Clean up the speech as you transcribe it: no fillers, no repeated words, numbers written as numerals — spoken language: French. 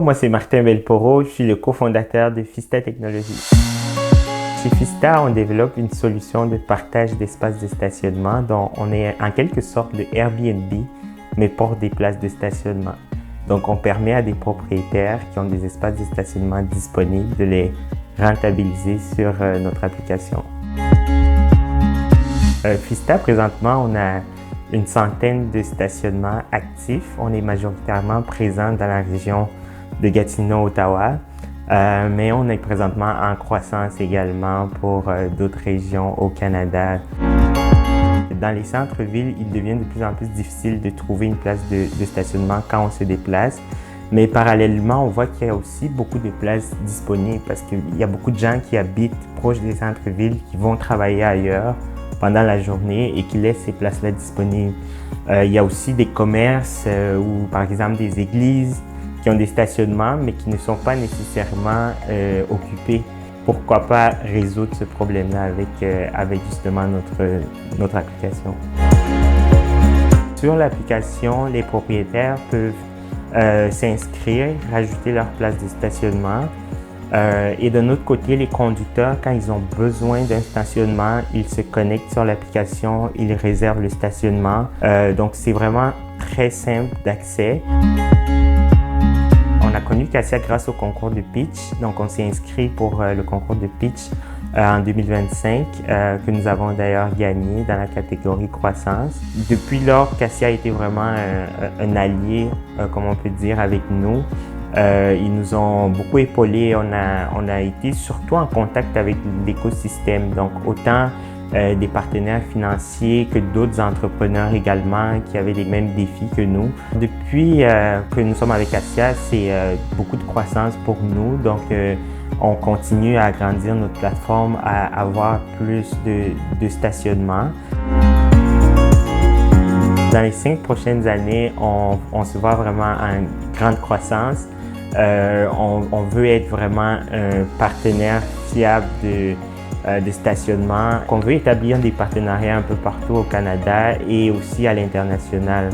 Moi, c'est Martin Belporo, je suis le cofondateur de Fista Technologies. Chez Fista, on développe une solution de partage d'espaces de stationnement dont on est en quelque sorte le Airbnb, mais pour des places de stationnement. Donc, on permet à des propriétaires qui ont des espaces de stationnement disponibles de les rentabiliser sur notre application. Fista, présentement, on a une centaine de stationnements actifs. On est majoritairement présent dans la région de Gatineau, Ottawa, mais on est présentement en croissance également pour d'autres régions au Canada. Dans les centres-villes, il devient de plus en plus difficile de trouver une place de stationnement quand on se déplace. Mais parallèlement, on voit qu'il y a aussi beaucoup de places disponibles parce qu'il y a beaucoup de gens qui habitent proches des centres-villes, qui vont travailler ailleurs pendant la journée et qui laissent ces places-là disponibles. Il y a aussi des commerces ou par exemple des églises qui ont des stationnements mais qui ne sont pas nécessairement occupés. Pourquoi pas résoudre ce problème-là avec justement notre application. Sur l'application, les propriétaires peuvent s'inscrire, rajouter leur place de stationnement. Et de notre côté, les conducteurs, quand ils ont besoin d'un stationnement, ils se connectent sur l'application, ils réservent le stationnement. Donc, c'est vraiment très simple d'accès. On a connu Cassia grâce au concours de pitch. Donc, on s'est inscrit pour le concours de pitch en 2025, que nous avons d'ailleurs gagné dans la catégorie croissance. Depuis lors, Cassia a été vraiment un allié, comme on peut dire, avec nous. Ils nous ont beaucoup épaulés. On a été surtout en contact avec l'écosystème, donc autant des partenaires financiers que d'autres entrepreneurs également qui avaient les mêmes défis que nous. Depuis que nous sommes avec Cassia, c'est beaucoup de croissance pour nous. Donc, on continue à agrandir notre plateforme, à avoir plus de stationnement. Dans les 5 prochaines années, on se voit vraiment en grande croissance. On veut être vraiment un partenaire fiable de stationnement. On veut établir des partenariats un peu partout au Canada et aussi à l'international.